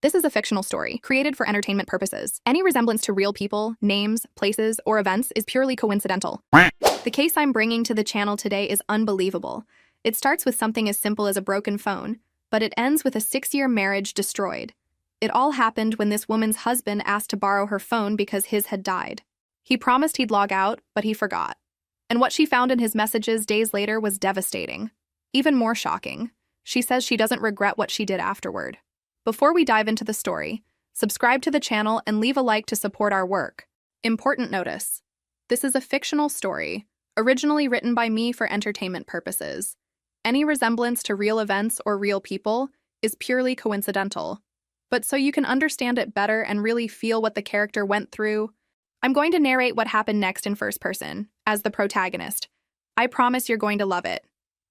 This is a fictional story, created for entertainment purposes. Any resemblance to real people, names, places, or events is purely coincidental. The case I'm bringing to the channel today is unbelievable. It starts with something as simple as a broken phone, but it ends with a 6-year marriage destroyed. It all happened when this woman's husband asked to borrow her phone because his had died. He promised he'd log out, but he forgot. And what she found in his messages days later was devastating. Even more shocking, she says she doesn't regret what she did afterward. Before we dive into the story, subscribe to the channel and leave a like to support our work. Important notice: this is a fictional story, originally written by me for entertainment purposes. Any resemblance to real events or real people is purely coincidental. But so you can understand it better and really feel what the character went through, I'm going to narrate what happened next in first person, as the protagonist. I promise you're going to love it.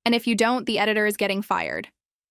And if you don't, the editor is getting fired.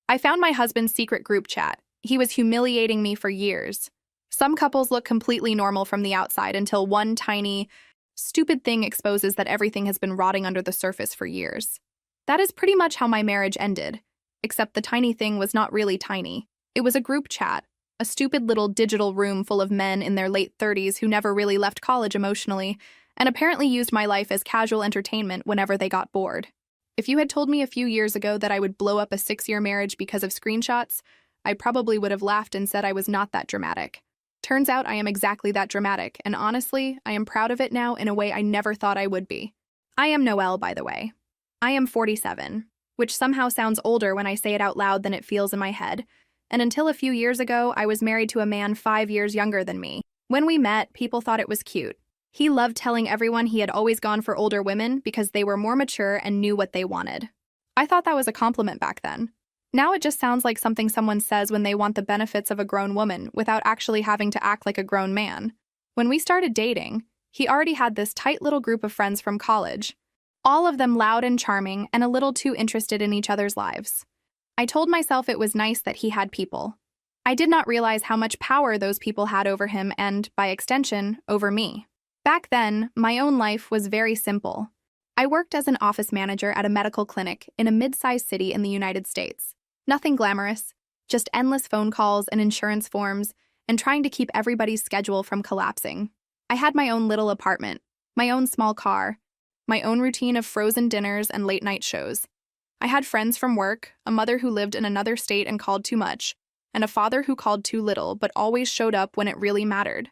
I found my husband's secret group chat. He was humiliating me for years. Some couples look completely normal from the outside until one tiny, stupid thing exposes that everything has been rotting under the surface for years. That is pretty much how my marriage ended, except the tiny thing was not really tiny. It was a group chat, a stupid little digital room full of men in their late 30s who never really left college emotionally, and apparently used my life as casual entertainment whenever they got bored. If you had told me a few years ago that I would blow up a 6-year marriage because of screenshots, I probably would have laughed and said I was not that dramatic. Turns out I am exactly that dramatic, and honestly, I am proud of it now in a way I never thought I would be. I am Noelle, by the way. I am 47, which somehow sounds older when I say it out loud than it feels in my head, and until a few years ago, I was married to a man 5 years younger than me. When we met, people thought it was cute. He loved telling everyone he had always gone for older women because they were more mature and knew what they wanted. I thought that was a compliment back then. Now it just sounds like something someone says when they want the benefits of a grown woman without actually having to act like a grown man. When we started dating, he already had this tight little group of friends from college, all of them loud and charming and a little too interested in each other's lives. I told myself it was nice that he had people. I did not realize how much power those people had over him and, by extension, over me. Back then, my own life was very simple. I worked as an office manager at a medical clinic in a mid-sized city in the United States. Nothing glamorous, just endless phone calls and insurance forms, and trying to keep everybody's schedule from collapsing. I had my own little apartment, my own small car, my own routine of frozen dinners and late-night shows. I had friends from work, a mother who lived in another state and called too much, and a father who called too little but always showed up when it really mattered.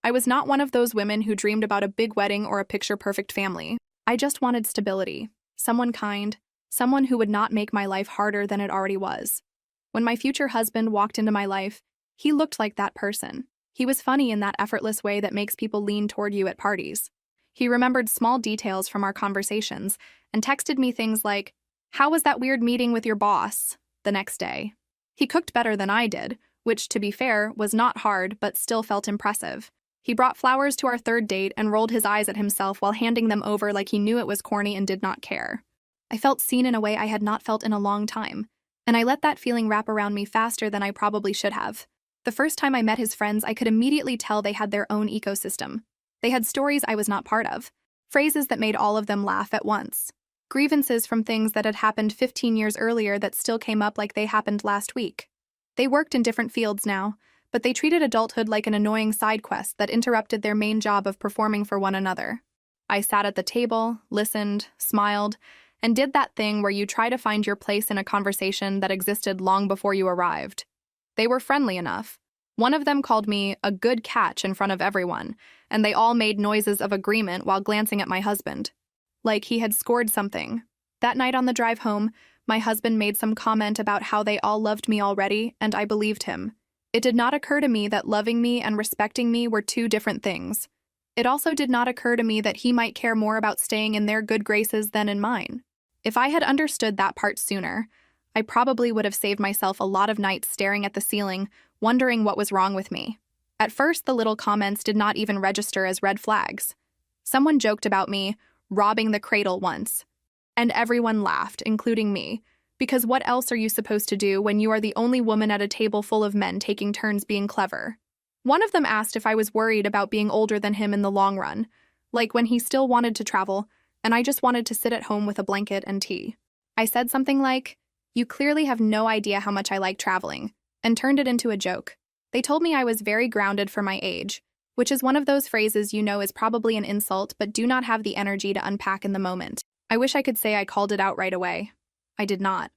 I was not one of those women who dreamed about a big wedding or a picture-perfect family. I just wanted stability, someone kind, someone who would not make my life harder than it already was. When my future husband walked into my life, he looked like that person. He was funny in that effortless way that makes people lean toward you at parties. He remembered small details from our conversations and texted me things like, "How was that weird meeting with your boss?" the next day. He cooked better than I did, which, to be fair, was not hard but still felt impressive. He brought flowers to our third date and rolled his eyes at himself while handing them over like he knew it was corny and did not care. I felt seen in a way I had not felt in a long time, and I let that feeling wrap around me faster than I probably should have. The first time I met his friends, I could immediately tell they had their own ecosystem. They had stories I was not part of, phrases that made all of them laugh at once, grievances from things that had happened 15 years earlier that still came up like they happened last week. They worked in different fields now, but they treated adulthood like an annoying side quest that interrupted their main job of performing for one another. I sat at the table, listened, smiled, and did that thing where you try to find your place in a conversation that existed long before you arrived. They were friendly enough. One of them called me a good catch in front of everyone, and they all made noises of agreement while glancing at my husband. Like he had scored something. That night on the drive home, my husband made some comment about how they all loved me already, and I believed him. It did not occur to me that loving me and respecting me were two different things. It also did not occur to me that he might care more about staying in their good graces than in mine. If I had understood that part sooner, I probably would have saved myself a lot of nights staring at the ceiling, wondering what was wrong with me. At first, the little comments did not even register as red flags. Someone joked about me robbing the cradle once, and everyone laughed, including me, because what else are you supposed to do when you are the only woman at a table full of men taking turns being clever? One of them asked if I was worried about being older than him in the long run, like when he still wanted to travel, and I just wanted to sit at home with a blanket and tea. I said something like, "You clearly have no idea how much I like traveling," and turned it into a joke. They told me I was very grounded for my age, which is one of those phrases you know is probably an insult but do not have the energy to unpack in the moment. I wish I could say I called it out right away. I did not.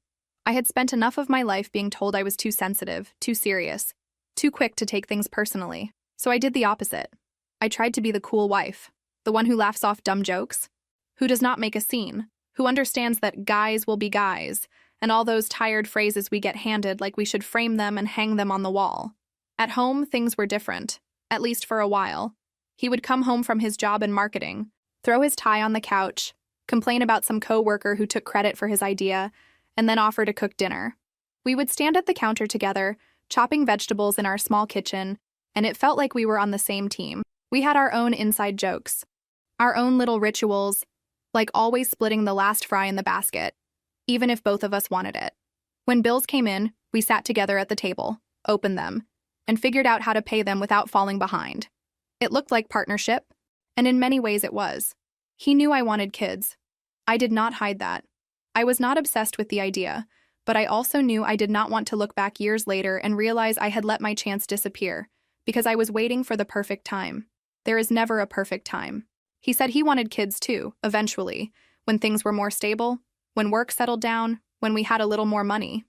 I had spent enough of my life being told I was too sensitive, too serious, too quick to take things personally. So I did the opposite. I tried to be the cool wife, the one who laughs off dumb jokes, who does not make a scene, who understands that guys will be guys, and all those tired phrases we get handed like we should frame them and hang them on the wall. At home, things were different, at least for a while. He would come home from his job in marketing, throw his tie on the couch, complain about some coworker who took credit for his idea, and then offer to cook dinner. We would stand at the counter together, chopping vegetables in our small kitchen, and it felt like we were on the same team. We had our own inside jokes, our own little rituals, like always splitting the last fry in the basket, even if both of us wanted it. When bills came in, we sat together at the table, opened them, and figured out how to pay them without falling behind. It looked like partnership, and in many ways it was. He knew I wanted kids. I did not hide that. I was not obsessed with the idea, but I also knew I did not want to look back years later and realize I had let my chance disappear, because I was waiting for the perfect time. There is never a perfect time. He said he wanted kids too, eventually, when things were more stable, when work settled down, when we had a little more money.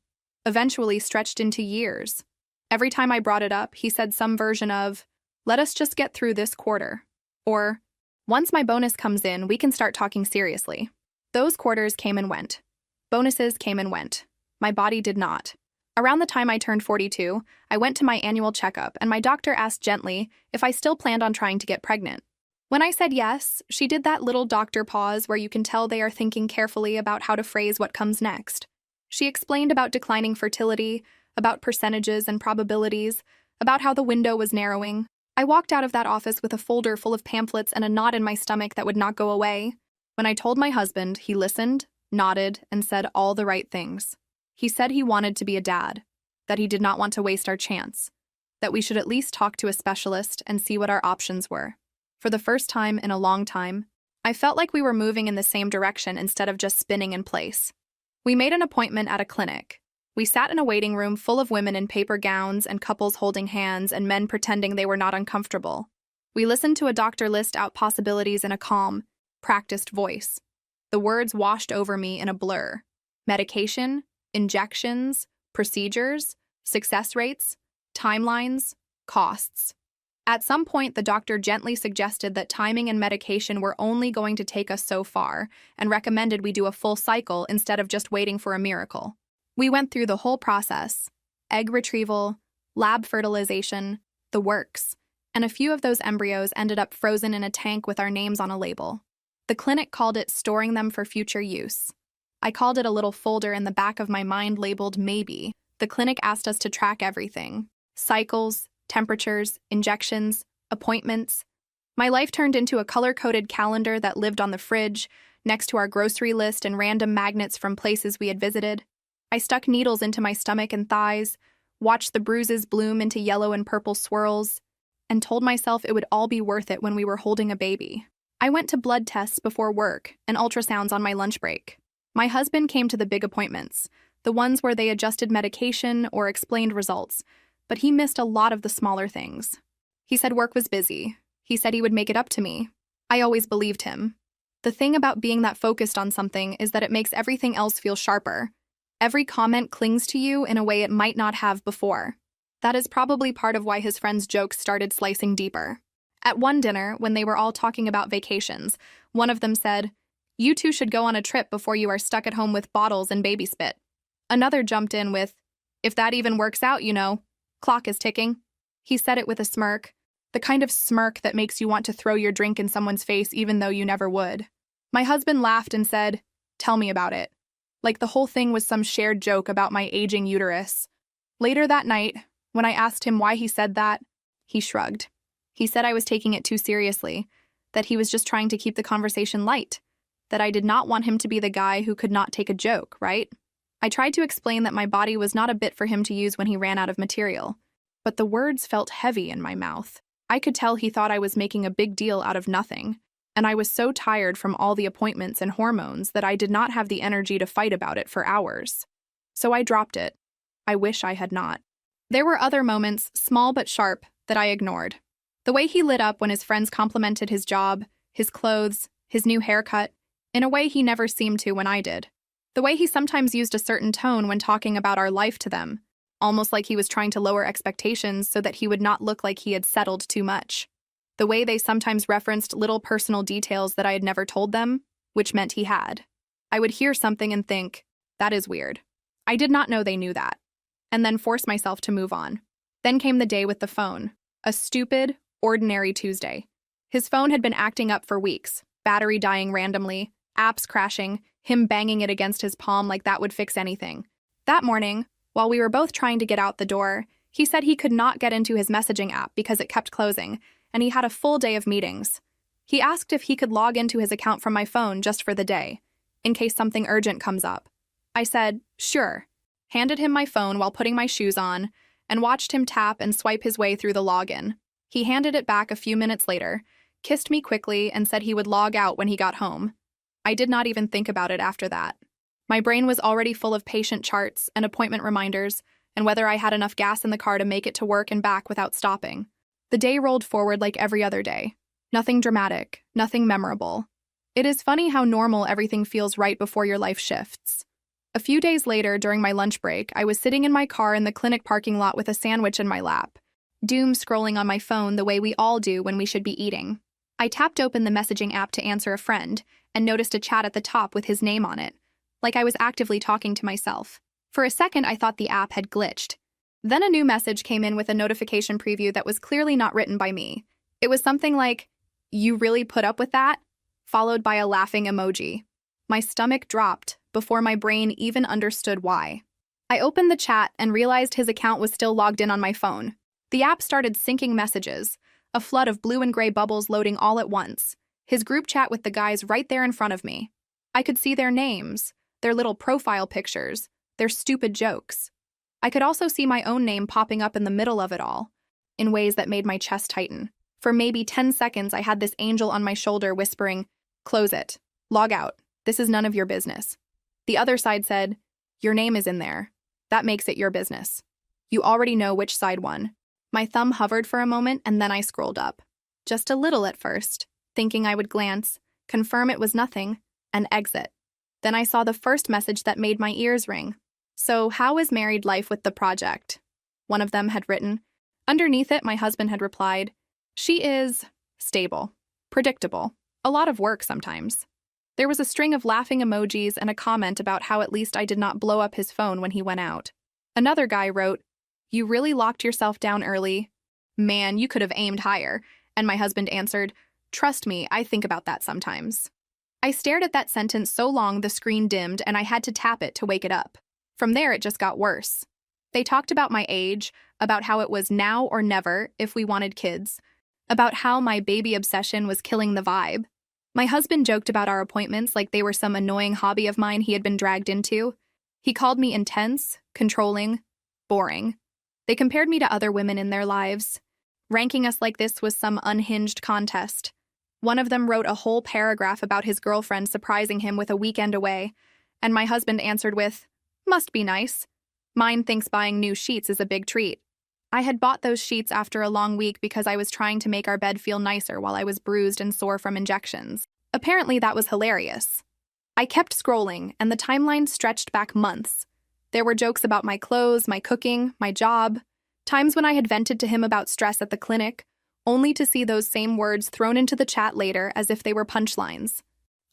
Eventually stretched into years. Every time I brought it up, he said some version of, "Let us just get through this quarter." Or, "Once my bonus comes in, we can start talking seriously." Those quarters came and went. Bonuses came and went. My body did not. Around the time I turned 42, I went to my annual checkup, and my doctor asked gently if I still planned on trying to get pregnant. When I said yes, she did that little doctor pause where you can tell they are thinking carefully about how to phrase what comes next. She explained about declining fertility, about percentages and probabilities, about how the window was narrowing. I walked out of that office with a folder full of pamphlets and a knot in my stomach that would not go away. When I told my husband, he listened, nodded, and said all the right things. He said he wanted to be a dad, that he did not want to waste our chance, that we should at least talk to a specialist and see what our options were. For the first time in a long time, I felt like we were moving in the same direction instead of just spinning in place. We made an appointment at a clinic. We sat in a waiting room full of women in paper gowns and couples holding hands and men pretending they were not uncomfortable. We listened to a doctor list out possibilities in a calm, practiced voice. The words washed over me in a blur. Medication, injections, procedures, success rates, timelines, costs. At some point, the doctor gently suggested that timing and medication were only going to take us so far and recommended we do a full cycle instead of just waiting for a miracle. We went through the whole process: egg retrieval, lab fertilization, the works, and a few of those embryos ended up frozen in a tank with our names on a label. The clinic called it storing them for future use. I called it a little folder in the back of my mind labeled maybe. The clinic asked us to track everything: cycles, temperatures, injections, appointments. My life turned into a color-coded calendar that lived on the fridge, next to our grocery list and random magnets from places we had visited. I stuck needles into my stomach and thighs, watched the bruises bloom into yellow and purple swirls, and told myself it would all be worth it when we were holding a baby. I went to blood tests before work and ultrasounds on my lunch break. My husband came to the big appointments, the ones where they adjusted medication or explained results, but he missed a lot of the smaller things. He said work was busy. He said he would make it up to me. I always believed him. The thing about being that focused on something is that it makes everything else feel sharper. Every comment clings to you in a way it might not have before. That is probably part of why his friends' jokes started slicing deeper. At one dinner, when they were all talking about vacations, one of them said, "You two should go on a trip before you are stuck at home with bottles and baby spit." Another jumped in with, "If that even works out, you know. Clock is ticking." He said it with a smirk, the kind of smirk that makes you want to throw your drink in someone's face even though you never would. My husband laughed and said, "Tell me about it." Like the whole thing was some shared joke about my aging uterus. Later that night, when I asked him why he said that, he shrugged. He said I was taking it too seriously, that he was just trying to keep the conversation light, that I did not want him to be the guy who could not take a joke, right? I tried to explain that my body was not a bit for him to use when he ran out of material, but the words felt heavy in my mouth. I could tell he thought I was making a big deal out of nothing, and I was so tired from all the appointments and hormones that I did not have the energy to fight about it for hours. So I dropped it. I wish I had not. There were other moments, small but sharp, that I ignored. The way he lit up when his friends complimented his job, his clothes, his new haircut, in a way he never seemed to when I did. The way he sometimes used a certain tone when talking about our life to them, almost like he was trying to lower expectations so that he would not look like he had settled too much. The way they sometimes referenced little personal details that I had never told them, which meant he had. I would hear something and think, that is weird. I did not know they knew that. And then force myself to move on. Then came the day with the phone. A stupid, ordinary Tuesday. His phone had been acting up for weeks, battery dying randomly, apps crashing, him banging it against his palm like that would fix anything. That morning, while we were both trying to get out the door, he said he could not get into his messaging app because it kept closing, and he had a full day of meetings. He asked if he could log into his account from my phone just for the day, in case something urgent comes up. I said, sure, handed him my phone while putting my shoes on, and watched him tap and swipe his way through the login. He handed it back a few minutes later, kissed me quickly, and said he would log out when he got home. I did not even think about it after that. My brain was already full of patient charts and appointment reminders, and whether I had enough gas in the car to make it to work and back without stopping. The day rolled forward like every other day. Nothing dramatic, nothing memorable. It is funny how normal everything feels right before your life shifts. A few days later, during my lunch break, I was sitting in my car in the clinic parking lot with a sandwich in my lap, doom scrolling on my phone the way we all do when we should be eating. I tapped open the messaging app to answer a friend and noticed a chat at the top with his name on it, like I was actively talking to myself. For a second, I thought the app had glitched. Then a new message came in with a notification preview that was clearly not written by me. It was something like, "You really put up with that?" followed by a laughing emoji. My stomach dropped before my brain even understood why. I opened the chat and realized his account was still logged in on my phone. The app started syncing messages, a flood of blue and gray bubbles loading all at once. His group chat with the guys right there in front of me. I could see their names, their little profile pictures, their stupid jokes. I could also see my own name popping up in the middle of it all, in ways that made my chest tighten. For maybe 10 seconds, I had this angel on my shoulder whispering, "Close it. Log out. This is none of your business." The other side said, "Your name is in there. That makes it your business. You already know which side won." My thumb hovered for a moment and then I scrolled up. Just a little at first, thinking I would glance, confirm it was nothing, and exit. Then I saw the first message that made my ears ring. "So, how is married life with the project?" one of them had written. Underneath it, my husband had replied, "She is stable, predictable, a lot of work sometimes." There was a string of laughing emojis and a comment about how at least I did not blow up his phone when he went out. Another guy wrote, "You really locked yourself down early? Man, you could have aimed higher." And my husband answered, "Trust me, I think about that sometimes." I stared at that sentence so long the screen dimmed and I had to tap it to wake it up. From there, it just got worse. They talked about my age, about how it was now or never if we wanted kids, about how my baby obsession was killing the vibe. My husband joked about our appointments like they were some annoying hobby of mine he had been dragged into. He called me intense, controlling, boring. They compared me to other women in their lives. Ranking us like this was some unhinged contest. One of them wrote a whole paragraph about his girlfriend surprising him with a weekend away, and my husband answered with, "Must be nice. Mine thinks buying new sheets is a big treat." I had bought those sheets after a long week because I was trying to make our bed feel nicer while I was bruised and sore from injections. Apparently, that was hilarious. I kept scrolling, and the timeline stretched back months. There were jokes about my clothes, my cooking, my job, times when I had vented to him about stress at the clinic, only to see those same words thrown into the chat later as if they were punchlines.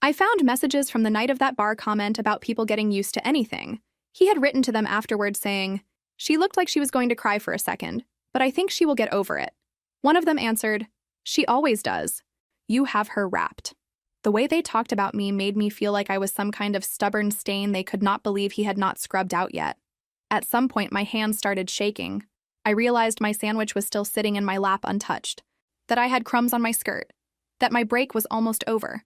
I found messages from the night of that bar comment about people getting used to anything. He had written to them afterwards saying, "She looked like she was going to cry for a second, but I think she will get over it." One of them answered, "She always does. You have her wrapped." The way they talked about me made me feel like I was some kind of stubborn stain they could not believe he had not scrubbed out yet. At some point, my hands started shaking. I realized my sandwich was still sitting in my lap untouched, that I had crumbs on my skirt, that my break was almost over.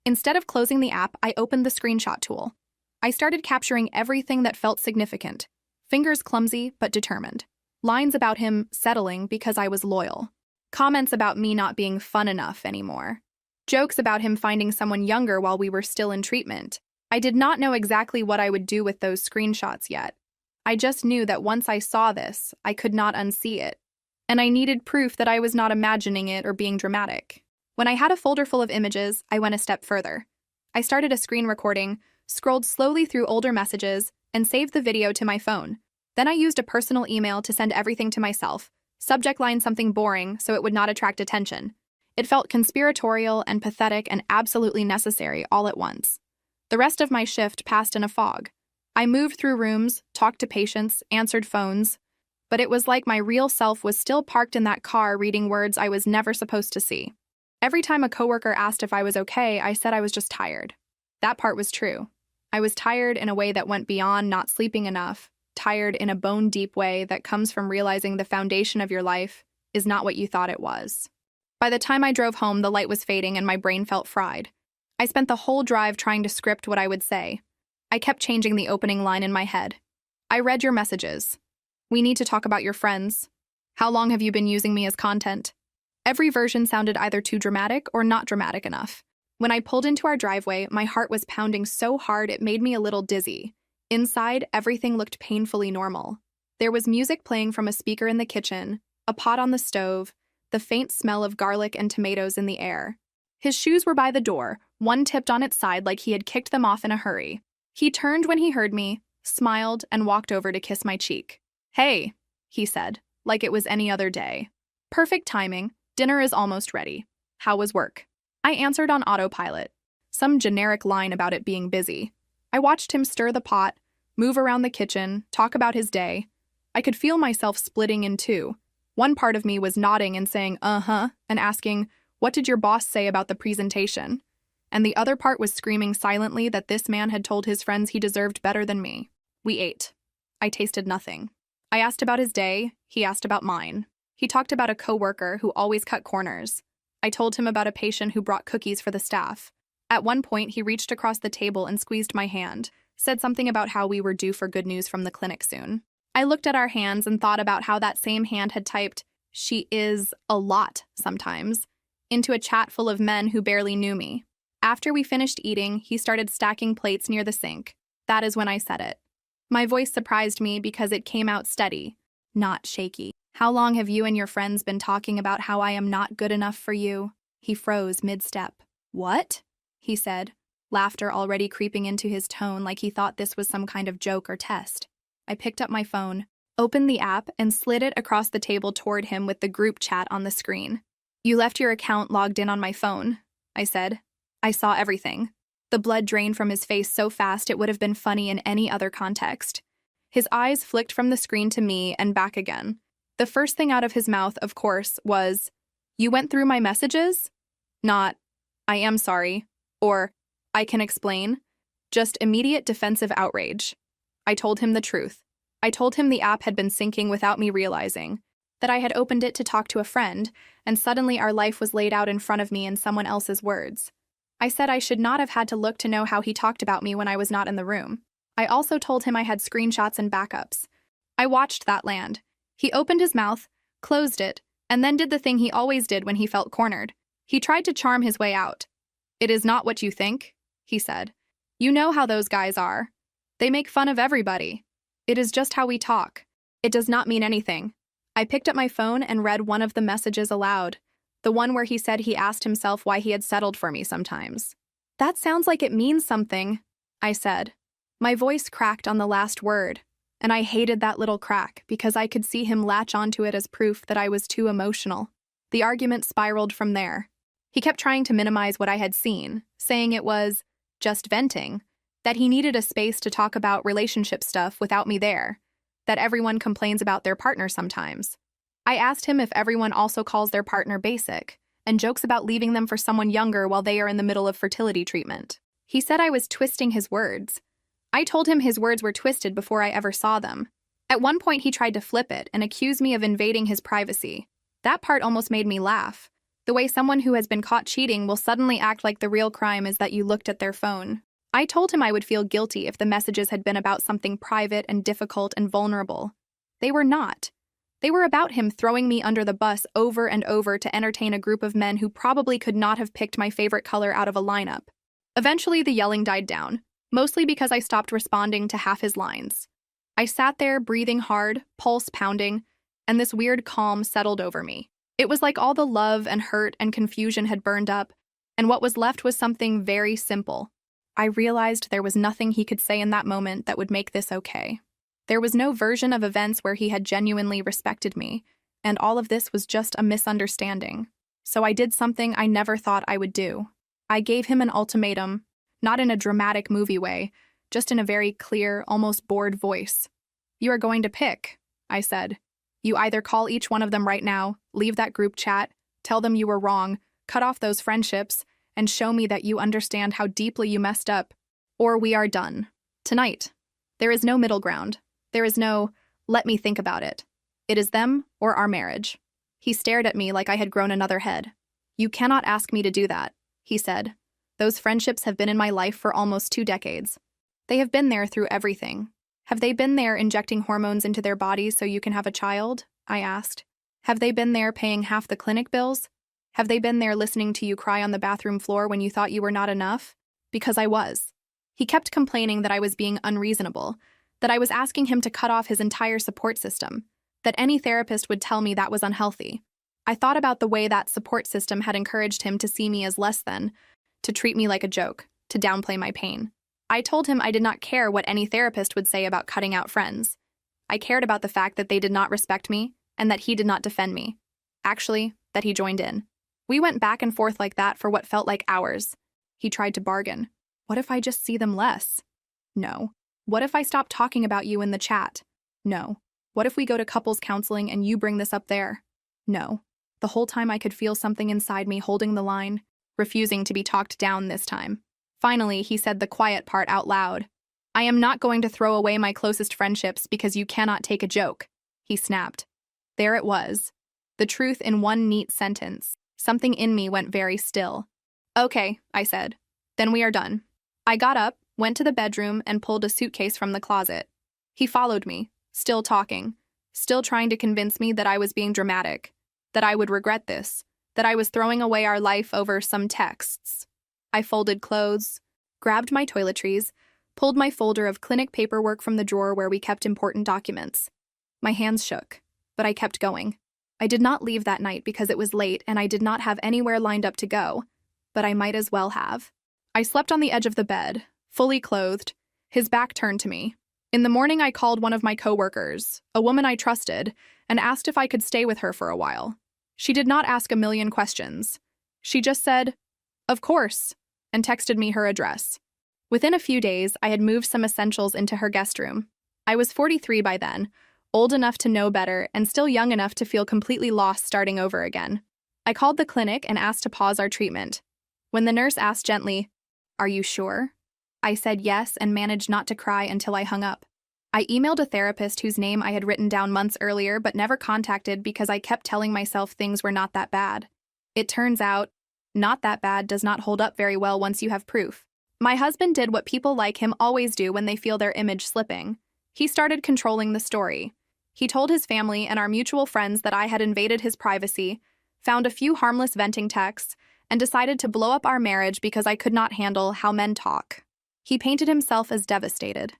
Instead of closing the app, I opened the screenshot tool. I started capturing everything that felt significant. Fingers clumsy, but determined. Lines about him settling because I was loyal. Comments about me not being fun enough anymore. Jokes about him finding someone younger while we were still in treatment. I did not know exactly what I would do with those screenshots yet. I just knew that once I saw this, I could not unsee it. And I needed proof that I was not imagining it or being dramatic. When I had a folder full of images, I went a step further. I started a screen recording, scrolled slowly through older messages, and saved the video to my phone. Then I used a personal email to send everything to myself, subject line something boring so it would not attract attention. It felt conspiratorial and pathetic and absolutely necessary all at once. The rest of my shift passed in a fog. I moved through rooms, talked to patients, answered phones, but it was like my real self was still parked in that car reading words I was never supposed to see. Every time a coworker asked if I was okay, I said I was just tired. That part was true. I was tired in a way that went beyond not sleeping enough, tired in a bone-deep way that comes from realizing the foundation of your life is not what you thought it was. By the time I drove home, the light was fading and my brain felt fried. I spent the whole drive trying to script what I would say. I kept changing the opening line in my head. I read your messages. We need to talk about your friends. How long have you been using me as content? Every version sounded either too dramatic or not dramatic enough. When I pulled into our driveway, my heart was pounding so hard it made me a little dizzy. Inside, everything looked painfully normal. There was music playing from a speaker in the kitchen, a pot on the stove, the faint smell of garlic and tomatoes in the air. His shoes were by the door, one tipped on its side like he had kicked them off in a hurry. He turned when he heard me, smiled, and walked over to kiss my cheek. "Hey," he said, like it was any other day. "Perfect timing. Dinner is almost ready. How was work?" I answered on autopilot. Some generic line about it being busy. I watched him stir the pot, move around the kitchen, talk about his day. I could feel myself splitting in two. One part of me was nodding and saying, "Uh-huh," and asking, "What did your boss say about the presentation?" And the other part was screaming silently that this man had told his friends he deserved better than me. We ate. I tasted nothing. I asked about his day. He asked about mine. He talked about a coworker who always cut corners. I told him about a patient who brought cookies for the staff. At one point, he reached across the table and squeezed my hand, said something about how we were due for good news from the clinic soon. I looked at our hands and thought about how that same hand had typed, "She is a lot sometimes," into a chat full of men who barely knew me. After we finished eating, he started stacking plates near the sink. That is when I said it. My voice surprised me because it came out steady, not shaky. "How long have you and your friends been talking about how I am not good enough for you?" He froze mid-step. "What?" he said, laughter already creeping into his tone like he thought this was some kind of joke or test. I picked up my phone, opened the app, and slid it across the table toward him with the group chat on the screen. "You left your account logged in on my phone," I said. I saw everything. The blood drained from his face so fast it would have been funny in any other context. His eyes flicked from the screen to me and back again. The first thing out of his mouth, of course, was, "You went through my messages?" Not, "I am sorry," or, "I can explain." Just immediate defensive outrage. I told him the truth. I told him the app had been syncing without me realizing, that I had opened it to talk to a friend, and suddenly our life was laid out in front of me in someone else's words. I said I should not have had to look to know how he talked about me when I was not in the room. I also told him I had screenshots and backups. I watched that land. He opened his mouth, closed it, and then did the thing he always did when he felt cornered. He tried to charm his way out. "It is not what you think," he said. "You know how those guys are. They make fun of everybody. It is just how we talk. It does not mean anything." I picked up my phone and read one of the messages aloud, the one where he said he asked himself why he had settled for me sometimes. "That sounds like it means something," I said. My voice cracked on the last word, and I hated that little crack because I could see him latch onto it as proof that I was too emotional. The argument spiraled from there. He kept trying to minimize what I had seen, saying it was just venting, that he needed a space to talk about relationship stuff without me there, that everyone complains about their partner sometimes. I asked him if everyone also calls their partner basic and jokes about leaving them for someone younger while they are in the middle of fertility treatment. He said I was twisting his words. I told him his words were twisted before I ever saw them. At one point, he tried to flip it and accuse me of invading his privacy. That part almost made me laugh. The way someone who has been caught cheating will suddenly act like the real crime is that you looked at their phone. I told him I would feel guilty if the messages had been about something private and difficult and vulnerable. They were not. They were about him throwing me under the bus over and over to entertain a group of men who probably could not have picked my favorite color out of a lineup. Eventually, the yelling died down, mostly because I stopped responding to half his lines. I sat there, breathing hard, pulse pounding, and this weird calm settled over me. It was like all the love and hurt and confusion had burned up, and what was left was something very simple. I realized there was nothing he could say in that moment that would make this okay. There was no version of events where he had genuinely respected me, and all of this was just a misunderstanding. So I did something I never thought I would do. I gave him an ultimatum, not in a dramatic movie way, just in a very clear, almost bored voice. "You are going to pick," I said. "You either call each one of them right now, leave that group chat, tell them you were wrong, cut off those friendships, and show me that you understand how deeply you messed up, or we are done. Tonight. There is no middle ground. There is no, let me think about it. It is them or our marriage." He stared at me like I had grown another head. "You cannot ask me to do that," he said. "Those friendships have been in my life for almost 2 decades. They have been there through everything. Have they been there injecting hormones into their bodies so you can have a child?" I asked. "Have they been there paying half the clinic bills? Have they been there listening to you cry on the bathroom floor when you thought you were not enough?" Because I was. He kept complaining that I was being unreasonable, that I was asking him to cut off his entire support system, that any therapist would tell me that was unhealthy. I thought about the way that support system had encouraged him to see me as less than, to treat me like a joke, to downplay my pain. I told him I did not care what any therapist would say about cutting out friends. I cared about the fact that they did not respect me and that he did not defend me. Actually, that he joined in. We went back and forth like that for what felt like hours. He tried to bargain. "What if I just see them less?" No. "What if I stop talking about you in the chat?" No. "What if we go to couples counseling and you bring this up there?" No. The whole time I could feel something inside me holding the line, refusing to be talked down this time. Finally, he said the quiet part out loud. "I am not going to throw away my closest friendships because you cannot take a joke," he snapped. There it was. The truth in one neat sentence. Something in me went very still. "Okay," I said. "Then we are done." I got up, went to the bedroom, and pulled a suitcase from the closet. He followed me, still talking, still trying to convince me that I was being dramatic, that I would regret this, that I was throwing away our life over some texts. I folded clothes, grabbed my toiletries, pulled my folder of clinic paperwork from the drawer where we kept important documents. My hands shook, but I kept going. I did not leave that night because it was late and I did not have anywhere lined up to go, but I might as well have. I slept on the edge of the bed, fully clothed, his back turned to me. In the morning, I called one of my coworkers, a woman I trusted, and asked if I could stay with her for a while. She did not ask a million questions. She just said, "Of course," and texted me her address. Within a few days, I had moved some essentials into her guest room. I was 43 by then, old enough to know better and still young enough to feel completely lost starting over again. I called the clinic and asked to pause our treatment. When the nurse asked gently, "Are you sure?" I said yes and managed not to cry until I hung up. I emailed a therapist whose name I had written down months earlier but never contacted because I kept telling myself things were not that bad. It turns out, not that bad does not hold up very well once you have proof. My husband did what people like him always do when they feel their image slipping. He started controlling the story. He told his family and our mutual friends that I had invaded his privacy, found a few harmless venting texts, and decided to blow up our marriage because I could not handle how men talk. He painted himself as devastated.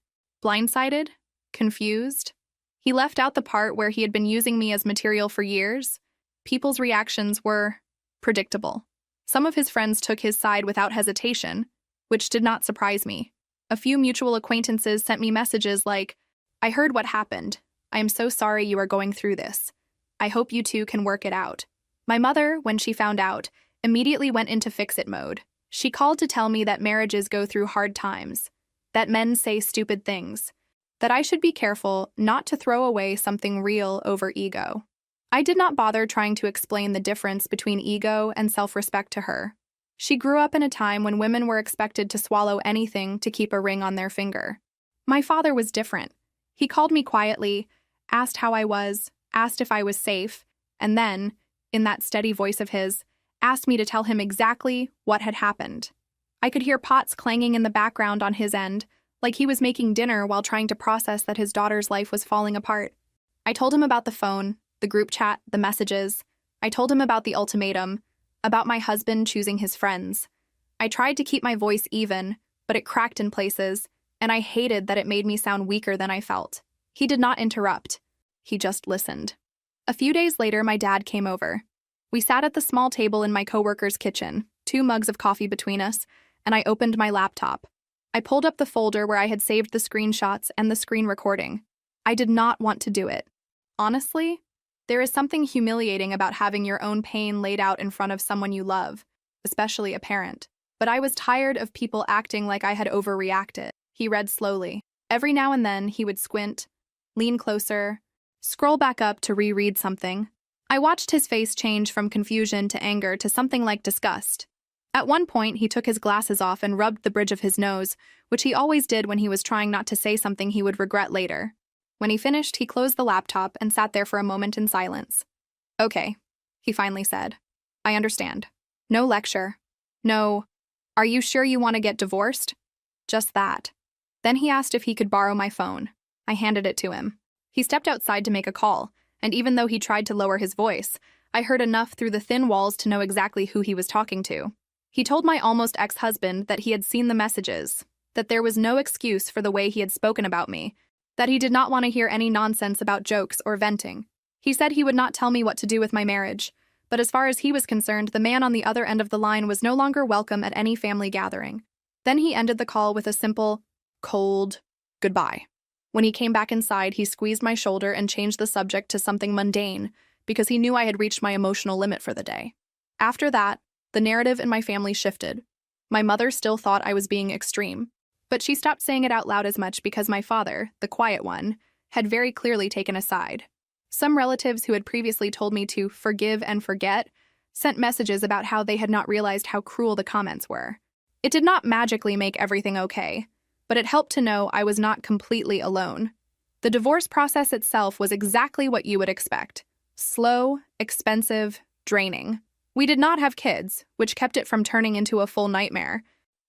Blindsided? Confused? He left out the part where he had been using me as material for years. People's reactions were predictable. Some of his friends took his side without hesitation, which did not surprise me. A few mutual acquaintances sent me messages like, "I heard what happened. I am so sorry you are going through this. I hope you two can work it out." My mother, when she found out, immediately went into fix-it mode. She called to tell me that marriages go through hard times, that men say stupid things, that I should be careful not to throw away something real over ego. I did not bother trying to explain the difference between ego and self-respect to her. She grew up in a time when women were expected to swallow anything to keep a ring on their finger. My father was different. He called me quietly, asked how I was, asked if I was safe, and then, in that steady voice of his, asked me to tell him exactly what had happened. I could hear pots clanging in the background on his end, like he was making dinner while trying to process that his daughter's life was falling apart. I told him about the phone, the group chat, the messages. I told him about the ultimatum, about my husband choosing his friends. I tried to keep my voice even, but it cracked in places, and I hated that it made me sound weaker than I felt. He did not interrupt. He just listened. A few days later, my dad came over. We sat at the small table in my coworker's kitchen, 2 mugs of coffee between us, and I opened my laptop. I pulled up the folder where I had saved the screenshots and the screen recording. I did not want to do it. Honestly, there is something humiliating about having your own pain laid out in front of someone you love, especially a parent. But I was tired of people acting like I had overreacted. He read slowly. Every now and then, he would squint, lean closer, scroll back up to reread something. I watched his face change from confusion to anger to something like disgust. At one point, he took his glasses off and rubbed the bridge of his nose, which he always did when he was trying not to say something he would regret later. When he finished, he closed the laptop and sat there for a moment in silence. "Okay," he finally said. "I understand. No lecture. No, are you sure you want to get divorced?" Just that. Then he asked if he could borrow my phone. I handed it to him. He stepped outside to make a call, and even though he tried to lower his voice, I heard enough through the thin walls to know exactly who he was talking to. He told my almost ex-husband that he had seen the messages, that there was no excuse for the way he had spoken about me, that he did not want to hear any nonsense about jokes or venting. He said he would not tell me what to do with my marriage, but as far as he was concerned, the man on the other end of the line was no longer welcome at any family gathering. Then he ended the call with a simple, cold goodbye. When he came back inside, he squeezed my shoulder and changed the subject to something mundane because he knew I had reached my emotional limit for the day. After that, the narrative in my family shifted. My mother still thought I was being extreme, but she stopped saying it out loud as much because my father, the quiet one, had very clearly taken a side. Some relatives who had previously told me to forgive and forget sent messages about how they had not realized how cruel the comments were. It did not magically make everything okay, but it helped to know I was not completely alone. The divorce process itself was exactly what you would expect. Slow, expensive, draining. We did not have kids, which kept it from turning into a full nightmare,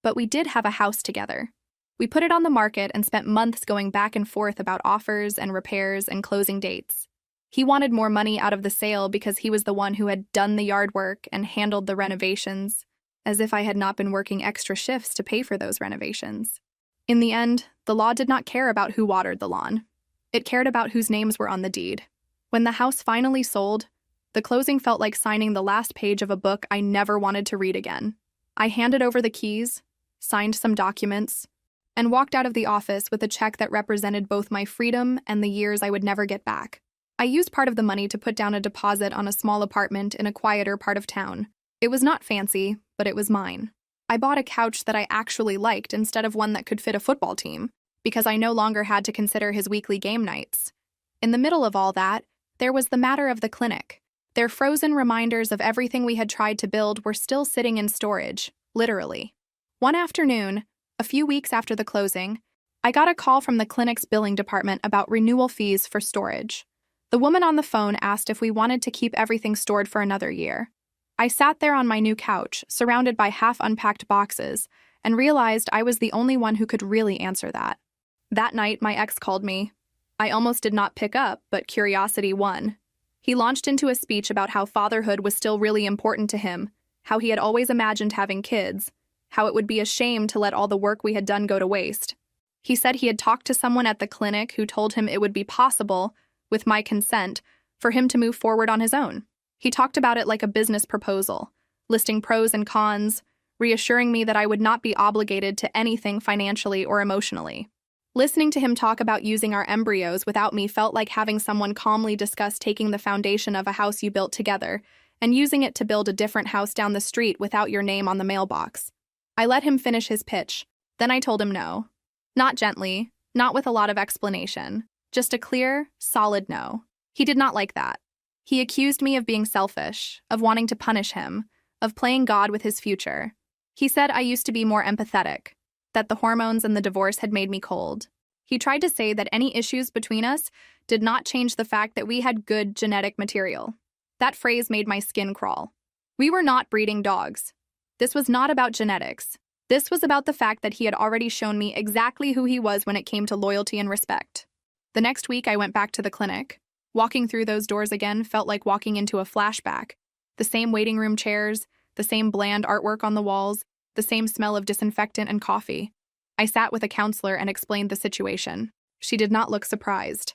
but we did have a house together. We put it on the market and spent months going back and forth about offers and repairs and closing dates. He wanted more money out of the sale because he was the one who had done the yard work and handled the renovations, as if I had not been working extra shifts to pay for those renovations. In the end, the law did not care about who watered the lawn. It cared about whose names were on the deed. When the house finally sold, the closing felt like signing the last page of a book I never wanted to read again. I handed over the keys, signed some documents, and walked out of the office with a check that represented both my freedom and the years I would never get back. I used part of the money to put down a deposit on a small apartment in a quieter part of town. It was not fancy, but it was mine. I bought a couch that I actually liked instead of one that could fit a football team, because I no longer had to consider his weekly game nights. In the middle of all that, there was the matter of the clinic. Their frozen reminders of everything we had tried to build were still sitting in storage, literally. One afternoon, a few weeks after the closing, I got a call from the clinic's billing department about renewal fees for storage. The woman on the phone asked if we wanted to keep everything stored for another year. I sat there on my new couch, surrounded by half-unpacked boxes, and realized I was the only one who could really answer that. That night, my ex called me. I almost did not pick up, but curiosity won. He launched into a speech about how fatherhood was still really important to him, how he had always imagined having kids, how it would be a shame to let all the work we had done go to waste. He said he had talked to someone at the clinic who told him it would be possible, with my consent, for him to move forward on his own. He talked about it like a business proposal, listing pros and cons, reassuring me that I would not be obligated to anything financially or emotionally. Listening to him talk about using our embryos without me felt like having someone calmly discuss taking the foundation of a house you built together and using it to build a different house down the street without your name on the mailbox. I let him finish his pitch, then I told him no. Not gently, not with a lot of explanation, just a clear, solid no. He did not like that. He accused me of being selfish, of wanting to punish him, of playing God with his future. He said I used to be more empathetic, that the hormones and the divorce had made me cold. He tried to say that any issues between us did not change the fact that we had good genetic material. That phrase made my skin crawl. We were not breeding dogs. This was not about genetics. This was about the fact that he had already shown me exactly who he was when it came to loyalty and respect. The next week, I went back to the clinic. Walking through those doors again felt like walking into a flashback. The same waiting room chairs, the same bland artwork on the walls, the same smell of disinfectant and coffee. I sat with a counselor and explained the situation. She did not look surprised.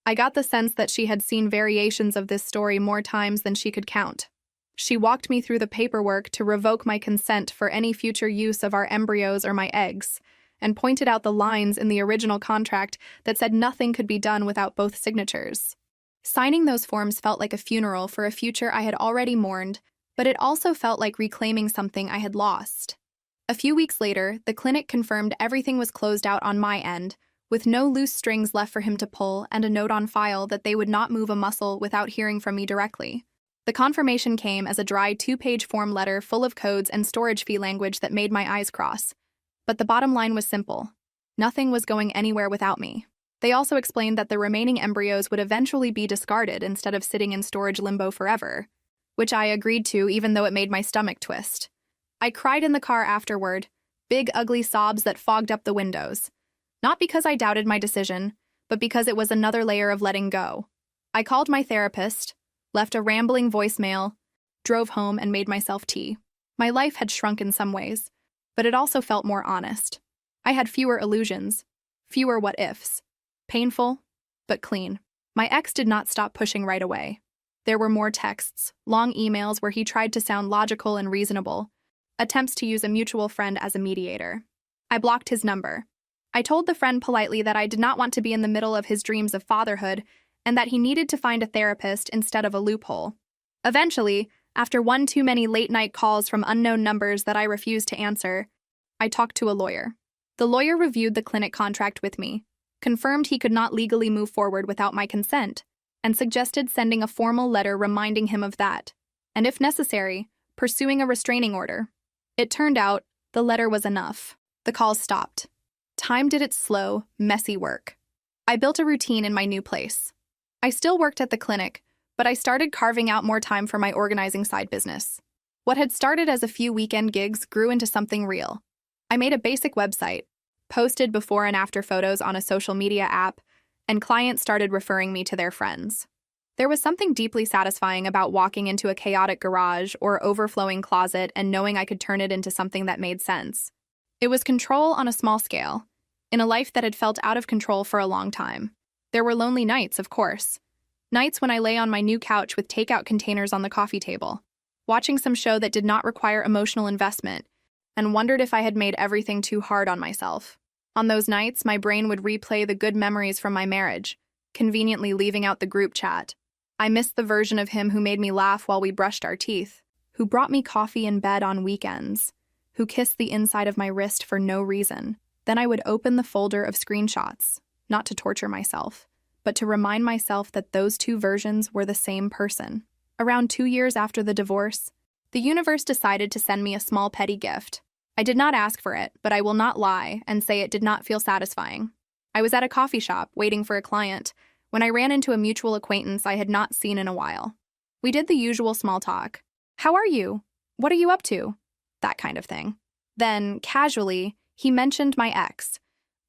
I got the sense that she had seen variations of this story more times than she could count. She walked me through the paperwork to revoke my consent for any future use of our embryos or my eggs, and pointed out the lines in the original contract that said nothing could be done without both signatures. Signing those forms felt like a funeral for a future I had already mourned, but it also felt like reclaiming something I had lost. A few weeks later, the clinic confirmed everything was closed out on my end, with no loose strings left for him to pull and a note on file that they would not move a muscle without hearing from me directly. The confirmation came as a dry 2-page form letter full of codes and storage fee language that made my eyes cross. But the bottom line was simple. Nothing was going anywhere without me. They also explained that the remaining embryos would eventually be discarded instead of sitting in storage limbo forever, which I agreed to even though it made my stomach twist. I cried in the car afterward, big ugly sobs that fogged up the windows. Not because I doubted my decision, but because it was another layer of letting go. I called my therapist, left a rambling voicemail, drove home and made myself tea. My life had shrunk in some ways, but it also felt more honest. I had fewer illusions, fewer what-ifs. Painful, but clean. My ex did not stop pushing right away. There were more texts, long emails where he tried to sound logical and reasonable, attempts to use a mutual friend as a mediator. I blocked his number. I told the friend politely that I did not want to be in the middle of his dreams of fatherhood and that he needed to find a therapist instead of a loophole. Eventually, after one too many late-night calls from unknown numbers that I refused to answer, I talked to a lawyer. The lawyer reviewed the clinic contract with me, confirmed he could not legally move forward without my consent, and suggested sending a formal letter reminding him of that, and if necessary, pursuing a restraining order. It turned out the letter was enough. The calls stopped. Time did its slow, messy work. I built a routine in my new place. I still worked at the clinic, but I started carving out more time for my organizing side business. What had started as a few weekend gigs grew into something real. I made a basic website, posted before and after photos on a social media app, and clients started referring me to their friends. There was something deeply satisfying about walking into a chaotic garage or overflowing closet and knowing I could turn it into something that made sense. It was control on a small scale, in a life that had felt out of control for a long time. There were lonely nights, of course. Nights when I lay on my new couch with takeout containers on the coffee table, watching some show that did not require emotional investment, and wondered if I had made everything too hard on myself. On those nights, my brain would replay the good memories from my marriage, conveniently leaving out the group chat. I missed the version of him who made me laugh while we brushed our teeth, who brought me coffee in bed on weekends, who kissed the inside of my wrist for no reason. Then I would open the folder of screenshots, not to torture myself, but to remind myself that those two versions were the same person. Around 2 years after the divorce, the universe decided to send me a small petty gift. I did not ask for it, but I will not lie and say it did not feel satisfying. I was at a coffee shop waiting for a client when I ran into a mutual acquaintance I had not seen in a while. We did the usual small talk. How are you? What are you up to? That kind of thing. Then, casually, he mentioned my ex.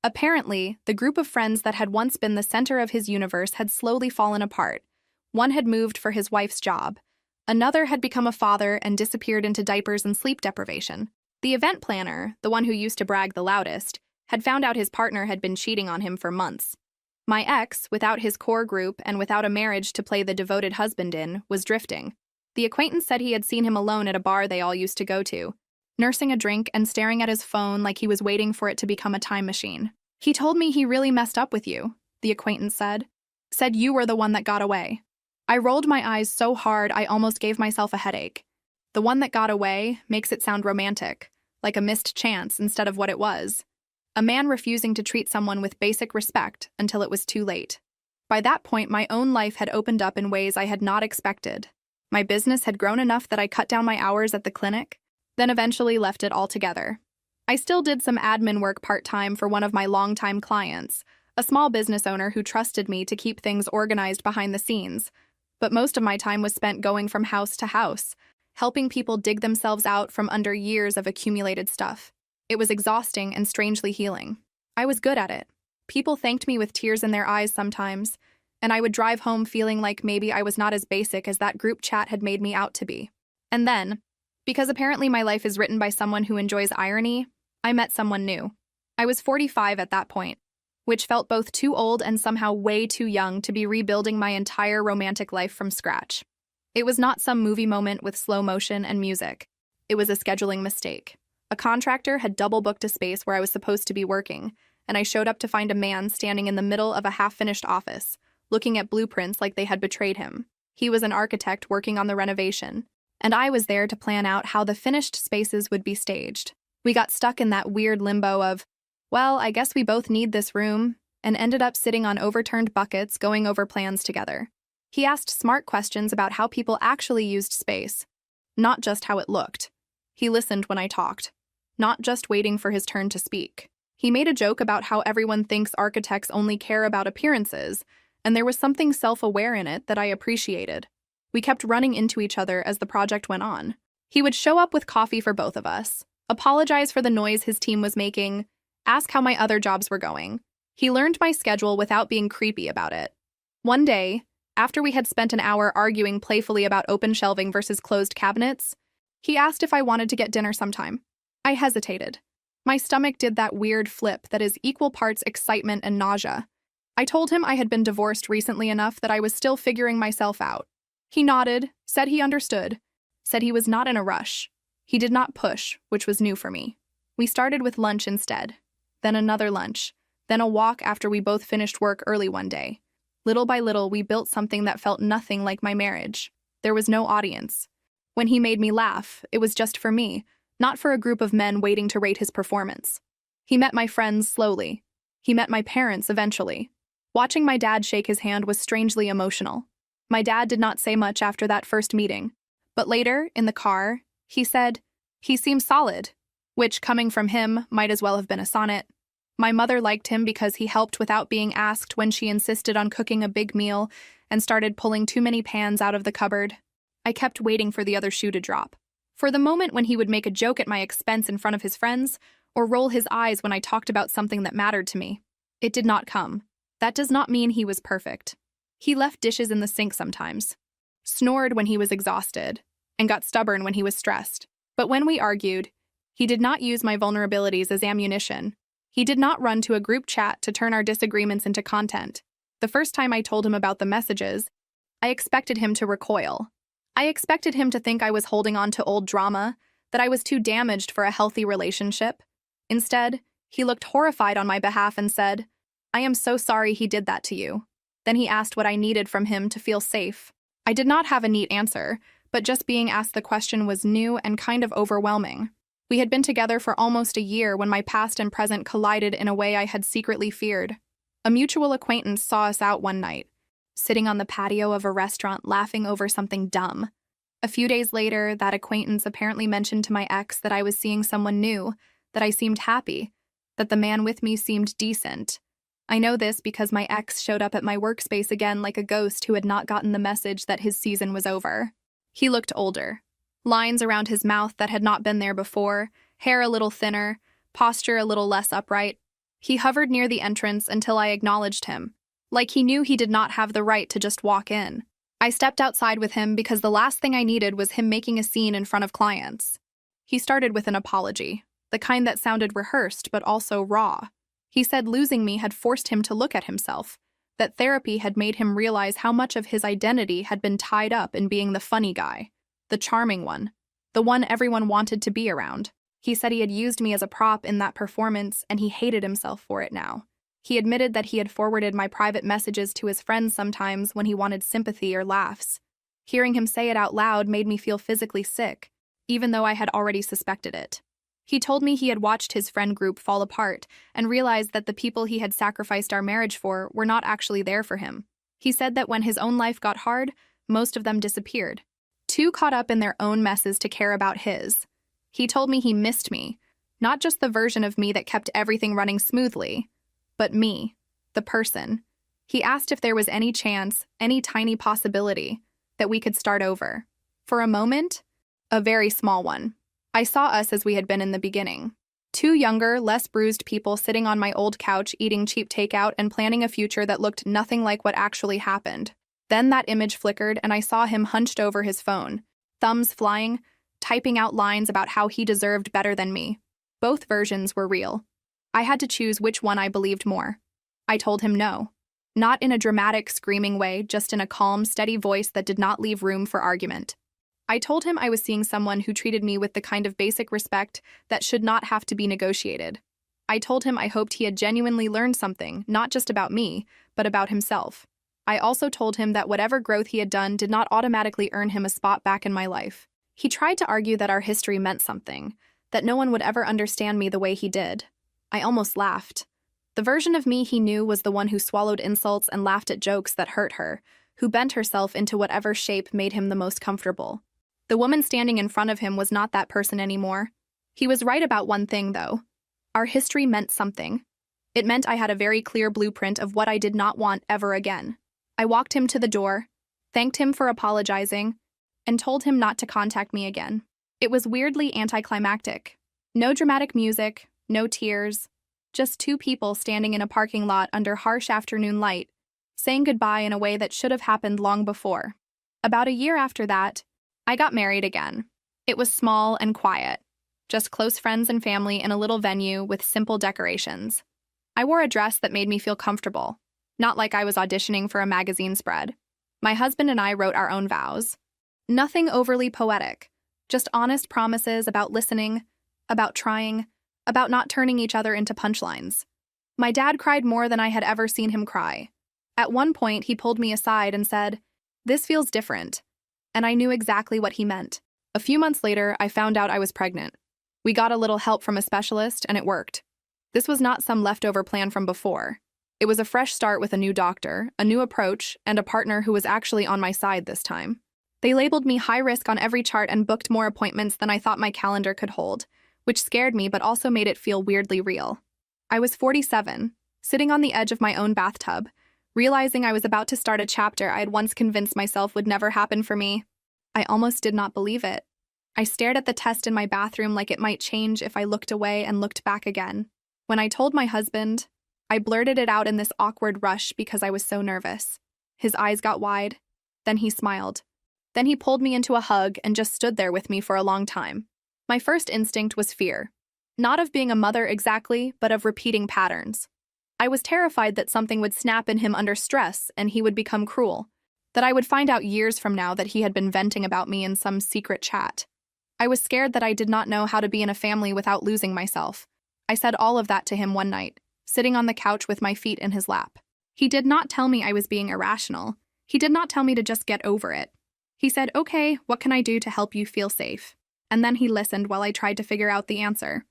Apparently, the group of friends that had once been the center of his universe had slowly fallen apart. One had moved for his wife's job. Another had become a father and disappeared into diapers and sleep deprivation. The event planner, the one who used to brag the loudest, had found out his partner had been cheating on him for months. My ex, without his core group and without a marriage to play the devoted husband in, was drifting. The acquaintance said he had seen him alone at a bar they all used to go to, nursing a drink and staring at his phone like he was waiting for it to become a time machine. He told me he really messed up with you, the acquaintance said. Said you were the one that got away. I rolled my eyes so hard I almost gave myself a headache. The one that got away makes it sound romantic, like a missed chance instead of what it was. A man refusing to treat someone with basic respect until it was too late. By that point, my own life had opened up in ways I had not expected. My business had grown enough that I cut down my hours at the clinic, then eventually left it altogether. I still did some admin work part-time for one of my longtime clients, a small business owner who trusted me to keep things organized behind the scenes, but most of my time was spent going from house to house, helping people dig themselves out from under years of accumulated stuff. It was exhausting and strangely healing. I was good at it. People thanked me with tears in their eyes sometimes, and I would drive home feeling like maybe I was not as basic as that group chat had made me out to be. And then, because apparently my life is written by someone who enjoys irony, I met someone new. I was 45 at that point. which felt both too old and somehow way too young to be rebuilding my entire romantic life from scratch. It was not some movie moment with slow motion and music. It was a scheduling mistake. A contractor had double booked a space where I was supposed to be working, and I showed up to find a man standing in the middle of a half-finished office, looking at blueprints like they had betrayed him. He was an architect working on the renovation, and I was there to plan out how the finished spaces would be staged. We got stuck in that weird limbo of, well, I guess we both need this room, and ended up sitting on overturned buckets going over plans together. He asked smart questions about how people actually used space, not just how it looked. He listened when I talked, not just waiting for his turn to speak. He made a joke about how everyone thinks architects only care about appearances, and there was something self-aware in it that I appreciated. We kept running into each other as the project went on. He would show up with coffee for both of us, apologize for the noise his team was making, ask how my other jobs were going. He learned my schedule without being creepy about it. One day, after we had spent an hour arguing playfully about open shelving versus closed cabinets, he asked if I wanted to get dinner sometime. I hesitated. My stomach did that weird flip that is equal parts excitement and nausea. I told him I had been divorced recently enough that I was still figuring myself out. He nodded, said he understood, said he was not in a rush. He did not push, which was new for me. We started with lunch instead, then another lunch, then a walk after we both finished work early one day. Little by little, we built something that felt nothing like my marriage. There was no audience. When he made me laugh, it was just for me, not for a group of men waiting to rate his performance. He met my friends slowly. He met my parents eventually. Watching my dad shake his hand was strangely emotional. My dad did not say much after that first meeting, but later, in the car, he said, "He seems solid," which, coming from him, might as well have been a sonnet. My mother liked him because he helped without being asked when she insisted on cooking a big meal and started pulling too many pans out of the cupboard. I kept waiting for the other shoe to drop. For the moment when he would make a joke at my expense in front of his friends, or roll his eyes when I talked about something that mattered to me. It did not come. That does not mean he was perfect. He left dishes in the sink sometimes, snored when he was exhausted, and got stubborn when he was stressed. But when we argued, he did not use my vulnerabilities as ammunition. He did not run to a group chat to turn our disagreements into content. The first time I told him about the messages, I expected him to recoil. I expected him to think I was holding on to old drama, that I was too damaged for a healthy relationship. Instead, he looked horrified on my behalf and said, "I am so sorry he did that to you." Then he asked what I needed from him to feel safe. I did not have a neat answer, but just being asked the question was new and kind of overwhelming. We had been together for almost a year when my past and present collided in a way I had secretly feared. A mutual acquaintance saw us out one night, sitting on the patio of a restaurant laughing over something dumb. A few days later, that acquaintance apparently mentioned to my ex that I was seeing someone new, that I seemed happy, that the man with me seemed decent. I know this because my ex showed up at my workspace again like a ghost who had not gotten the message that his season was over. He looked older. Lines around his mouth that had not been there before, hair a little thinner, posture a little less upright. He hovered near the entrance until I acknowledged him, like he knew he did not have the right to just walk in. I stepped outside with him because the last thing I needed was him making a scene in front of clients. He started with an apology, the kind that sounded rehearsed but also raw. He said losing me had forced him to look at himself, that therapy had made him realize how much of his identity had been tied up in being the funny guy, the charming one, the one everyone wanted to be around. He said he had used me as a prop in that performance and he hated himself for it now. He admitted that he had forwarded my private messages to his friends sometimes when he wanted sympathy or laughs. Hearing him say it out loud made me feel physically sick, even though I had already suspected it. He told me he had watched his friend group fall apart and realized that the people he had sacrificed our marriage for were not actually there for him. He said that when his own life got hard, most of them disappeared, too caught up in their own messes to care about his. He told me he missed me, not just the version of me that kept everything running smoothly, but me, the person. He asked if there was any chance, any tiny possibility, that we could start over. For a moment, a very small one, I saw us as we had been in the beginning. Two younger, less bruised people sitting on my old couch eating cheap takeout and planning a future that looked nothing like what actually happened. Then that image flickered and I saw him hunched over his phone, thumbs flying, typing out lines about how he deserved better than me. Both versions were real. I had to choose which one I believed more. I told him no. Not in a dramatic, screaming way, just in a calm, steady voice that did not leave room for argument. I told him I was seeing someone who treated me with the kind of basic respect that should not have to be negotiated. I told him I hoped he had genuinely learned something, not just about me, but about himself. I also told him that whatever growth he had done did not automatically earn him a spot back in my life. He tried to argue that our history meant something, that no one would ever understand me the way he did. I almost laughed. The version of me he knew was the one who swallowed insults and laughed at jokes that hurt her, who bent herself into whatever shape made him the most comfortable. The woman standing in front of him was not that person anymore. He was right about one thing, though. Our history meant something. It meant I had a very clear blueprint of what I did not want ever again. I walked him to the door, thanked him for apologizing, and told him not to contact me again. It was weirdly anticlimactic. No dramatic music, no tears, just two people standing in a parking lot under harsh afternoon light, saying goodbye in a way that should have happened long before. About a year after that, I got married again. It was small and quiet, just close friends and family in a little venue with simple decorations. I wore a dress that made me feel comfortable, not like I was auditioning for a magazine spread. My husband and I wrote our own vows. Nothing overly poetic, just honest promises about listening, about trying, about not turning each other into punchlines. My dad cried more than I had ever seen him cry. At one point, he pulled me aside and said, "This feels different." And I knew exactly what he meant. A few months later, I found out I was pregnant. We got a little help from a specialist, and it worked. This was not some leftover plan from before. It was a fresh start with a new doctor, a new approach, and a partner who was actually on my side this time. They labeled me high risk on every chart and booked more appointments than I thought my calendar could hold, which scared me but also made it feel weirdly real. I was 47, sitting on the edge of my own bathtub, realizing I was about to start a chapter I had once convinced myself would never happen for me. I almost did not believe it. I stared at the test in my bathroom like it might change if I looked away and looked back again. When I told my husband, I blurted it out in this awkward rush because I was so nervous. His eyes got wide. Then he smiled. Then he pulled me into a hug and just stood there with me for a long time. My first instinct was fear. Not of being a mother exactly, but of repeating patterns. I was terrified that something would snap in him under stress and he would become cruel. That I would find out years from now that he had been venting about me in some secret chat. I was scared that I did not know how to be in a family without losing myself. I said all of that to him one night, sitting on the couch with my feet in his lap. He did not tell me I was being irrational. He did not tell me to just get over it. He said, "Okay, what can I do to help you feel safe?" And then he listened while I tried to figure out the answer.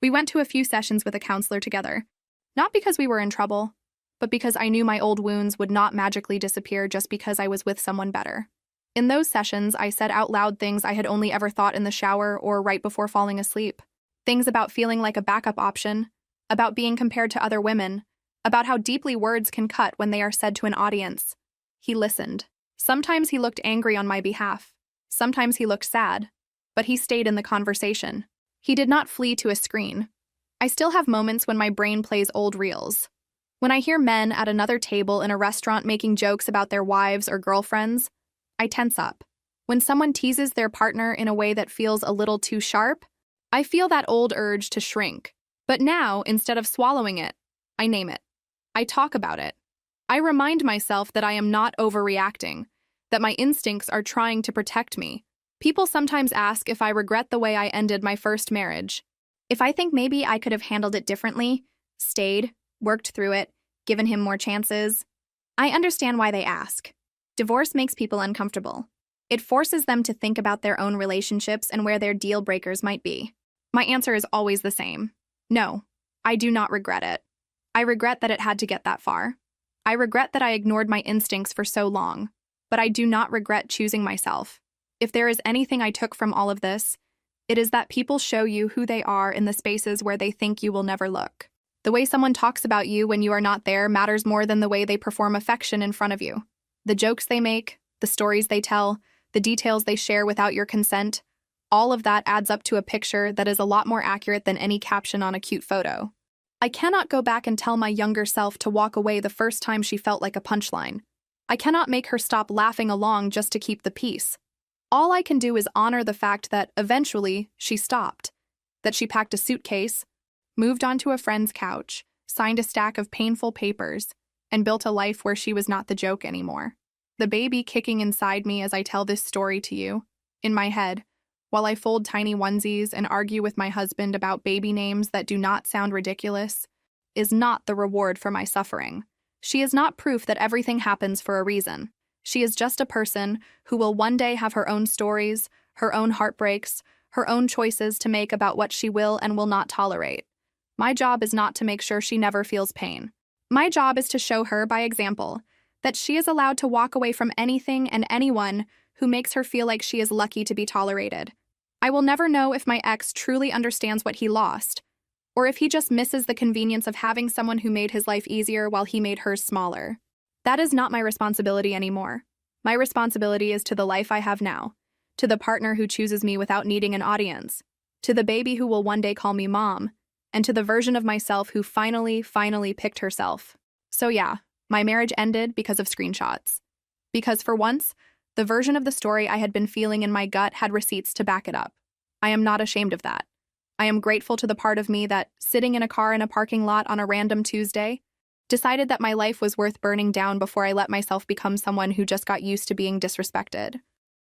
We went to a few sessions with a counselor together. Not because we were in trouble, but because I knew my old wounds would not magically disappear just because I was with someone better. In those sessions, I said out loud things I had only ever thought in the shower or right before falling asleep. Things about feeling like a backup option, about being compared to other women, about how deeply words can cut when they are said to an audience. He listened. Sometimes he looked angry on my behalf. Sometimes he looked sad. But he stayed in the conversation. He did not flee to a screen. I still have moments when my brain plays old reels. When I hear men at another table in a restaurant making jokes about their wives or girlfriends, I tense up. When someone teases their partner in a way that feels a little too sharp, I feel that old urge to shrink. But now, instead of swallowing it, I name it. I talk about it. I remind myself that I am not overreacting, that my instincts are trying to protect me. People sometimes ask if I regret the way I ended my first marriage. If I think maybe I could have handled it differently, stayed, worked through it, given him more chances. I understand why they ask. Divorce makes people uncomfortable. It forces them to think about their own relationships and where their deal breakers might be. My answer is always the same. No, I do not regret it. I regret that it had to get that far. I regret that I ignored my instincts for so long, but I do not regret choosing myself. If there is anything I took from all of this, it is that people show you who they are in the spaces where they think you will never look. The way someone talks about you when you are not there matters more than the way they perform affection in front of you. The jokes they make, the stories they tell, the details they share without your consent, all of that adds up to a picture that is a lot more accurate than any caption on a cute photo. I cannot go back and tell my younger self to walk away the first time she felt like a punchline. I cannot make her stop laughing along just to keep the peace. All I can do is honor the fact that, eventually, she stopped, that she packed a suitcase, moved onto a friend's couch, signed a stack of painful papers, and built a life where she was not the joke anymore. The baby kicking inside me as I tell this story to you, in my head, while I fold tiny onesies and argue with my husband about baby names that do not sound ridiculous, is not the reward for my suffering. She is not proof that everything happens for a reason. She is just a person who will one day have her own stories, her own heartbreaks, her own choices to make about what she will and will not tolerate. My job is not to make sure she never feels pain. My job is to show her, by example, that she is allowed to walk away from anything and anyone who makes her feel like she is lucky to be tolerated. I will never know if my ex truly understands what he lost, or if he just misses the convenience of having someone who made his life easier while he made hers smaller. That is not my responsibility anymore. My responsibility is to the life I have now, to the partner who chooses me without needing an audience, to the baby who will one day call me mom, and to the version of myself who finally picked herself. So yeah, my marriage ended because of screenshots. Because for once, the version of the story I had been feeling in my gut had receipts to back it up. I am not ashamed of that. I am grateful to the part of me that, sitting in a car in a parking lot on a random Tuesday, decided that my life was worth burning down before I let myself become someone who just got used to being disrespected.